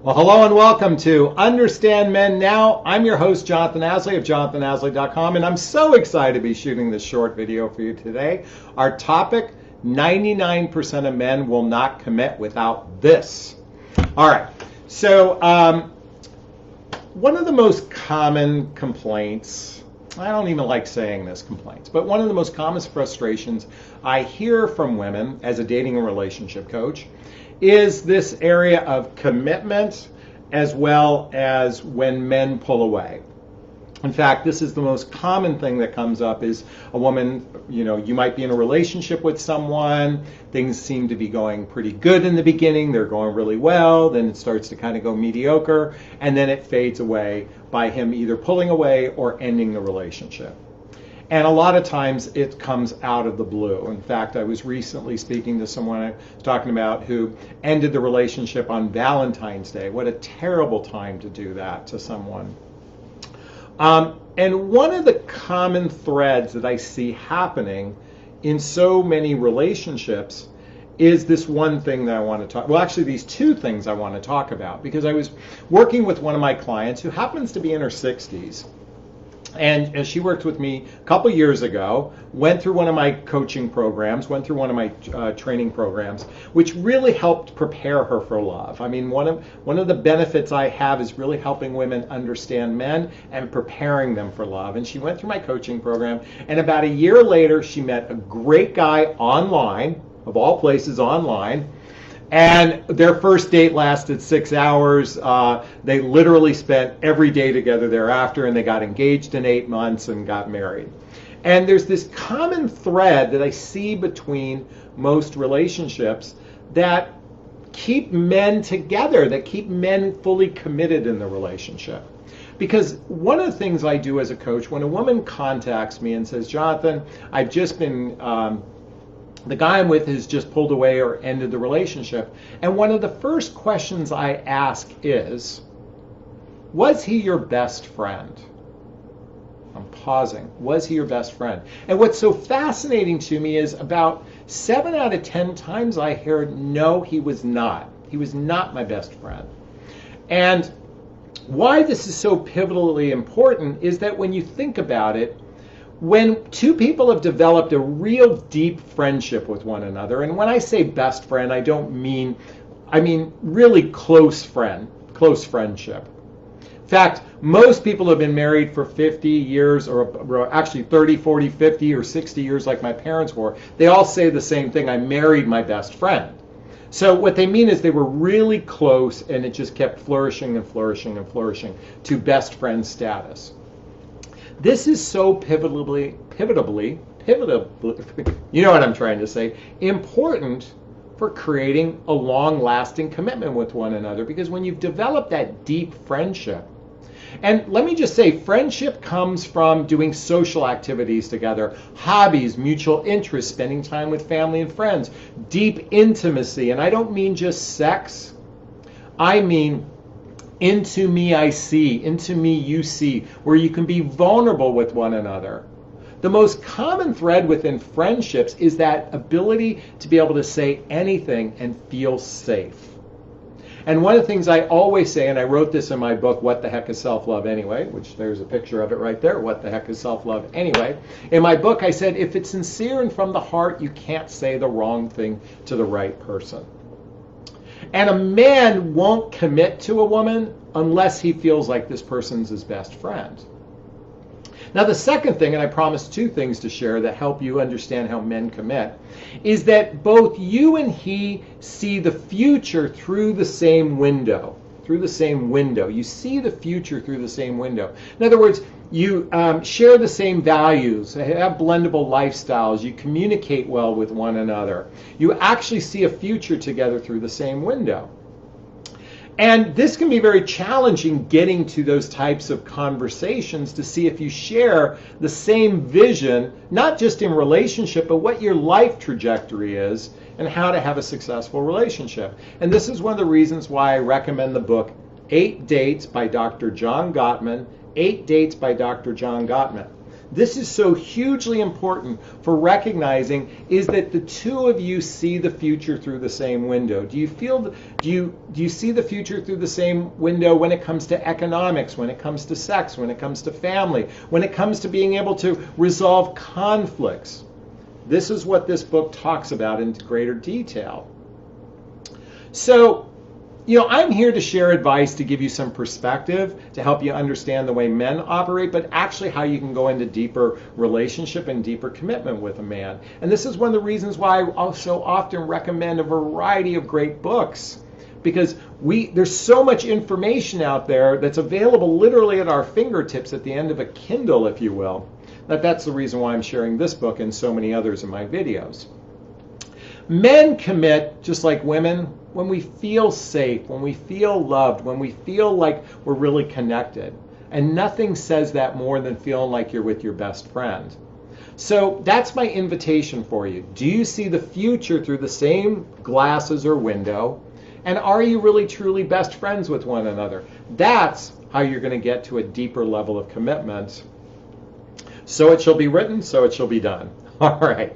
Well, hello and welcome to Understand Men Now. I'm your host, Jonathon Aslay of JonathanAslay.com, and I'm so excited to be shooting this short video for you today. Our topic, 99% of men will not commit without this. All right, so one of the most common complaints, I don't even like saying this, complaints, but one of the most common frustrations I hear from women as a dating and relationship coach is this area of commitment as well as when men pull away. In fact, this is the most common thing that comes up is a woman, you might be in a relationship with someone, things seem to be going pretty good in the beginning, they're going really well, then it starts to kind of go mediocre, and then it fades away by him either pulling away or ending the relationship. And a lot of times it comes out of the blue. In fact, I was recently speaking to someone I was talking about who ended the relationship on Valentine's Day. What a terrible time to do that to someone. And one of the common threads that I see happening in so many relationships is this one thing that I want to talk, well, actually these two things I want to talk about, because I was working with one of my clients who happens to be in her 60s. And she worked with me a couple years ago, went through one of my coaching programs, went through one of my training programs, which really helped prepare her for love. I mean, one of the benefits I have is really helping women understand men and preparing them for love. And she went through my coaching program, and about a year later, she met a great guy online, of all places online. And their first date lasted 6 hours. They literally spent every day together thereafter, and they got engaged in 8 months and got married. And there's this common thread that I see between most relationships that keep men together, that keep men fully committed in the relationship. Because one of the things I do as a coach, when a woman contacts me and says, Jonathon, I've just been... the guy I'm with has just pulled away or ended the relationship. And one of the first questions I ask is, was he your best friend? I'm pausing. Was he your best friend? And what's so fascinating to me is about 7 out of 10 times I heard, no, he was not. He was not my best friend. And why this is so pivotally important is that when you think about it, when two people have developed a real deep friendship with one another, and when I say best friend, I mean really close friendship. In fact, most people have been married for 50 years, or actually 30, 40, 50, or 60 years like my parents were. They all say the same thing, I married my best friend. So what they mean is they were really close, and it just kept flourishing and flourishing and flourishing to best friend status. This is so pivotably, you know what I'm trying to say, important for creating a long-lasting commitment with one another. Because when you've developed that deep friendship, and let me just say, friendship comes from doing social activities together, hobbies, mutual interests, spending time with family and friends, deep intimacy. And I don't mean just sex, I mean into me I see, into me you see, where you can be vulnerable with one another. The most common thread within friendships is that ability to be able to say anything and feel safe. And one of the things I always say, and I wrote this in my book, What the Heck is Self-Love Anyway, which there's a picture of it right there, What the Heck is Self-Love Anyway. In my book I said, if it's sincere and from the heart, you can't say the wrong thing to the right person. And a man won't commit to a woman unless he feels like this person's his best friend. Now the second thing, and I promised 2 things to share that help you understand how men commit, is that both you and he see the future through the same window. You see the future through the same window. In other words, you share the same values, have blendable lifestyles, you communicate well with one another. You actually see a future together through the same window. And this can be very challenging, getting to those types of conversations to see if you share the same vision, not just in relationship, but what your life trajectory is and how to have a successful relationship. And this is one of the reasons why I recommend the book 8 Dates by Dr. John Gottman. 8 Dates by Dr. John Gottman. this is so hugely important for recognizing is that the two of you see the future through the same window. Do you see the future through the same window when it comes to economics, when it comes to sex, when it comes to family, when it comes to being able to resolve conflicts? This is what this book talks about in greater detail. So, I'm here to share advice to give you some perspective, to help you understand the way men operate, but actually how you can go into deeper relationship and deeper commitment with a man. And this is one of the reasons why I also often recommend a variety of great books, because there's so much information out there that's available literally at our fingertips at the end of a Kindle, if you will. That's the reason why I'm sharing this book and so many others in my videos. Men commit, just like women, when we feel safe, when we feel loved, when we feel like we're really connected. And nothing says that more than feeling like you're with your best friend. So that's my invitation for you. Do you see the future through the same glasses or window? And are you really truly best friends with one another? That's how you're going to get to a deeper level of commitment. So it shall be written, so it shall be done. All right.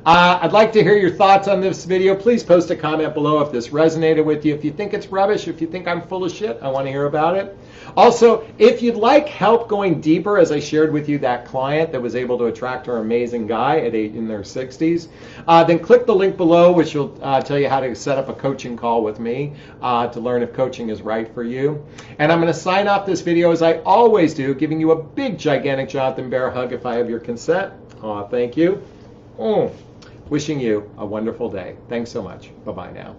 I'd like to hear your thoughts on this video. Please post a comment below if this resonated with you. If you think it's rubbish, if you think I'm full of shit, I want to hear about it. Also, if you'd like help going deeper, as I shared with you that client that was able to attract her amazing guy in their 60s, then click the link below, which will tell you how to set up a coaching call with me to learn if coaching is right for you. And I'm going to sign off this video as I always do, giving you a big, gigantic Jonathan Bear hug if I have your consent. Thank you. Wishing you a wonderful day. Thanks so much. Bye-bye now.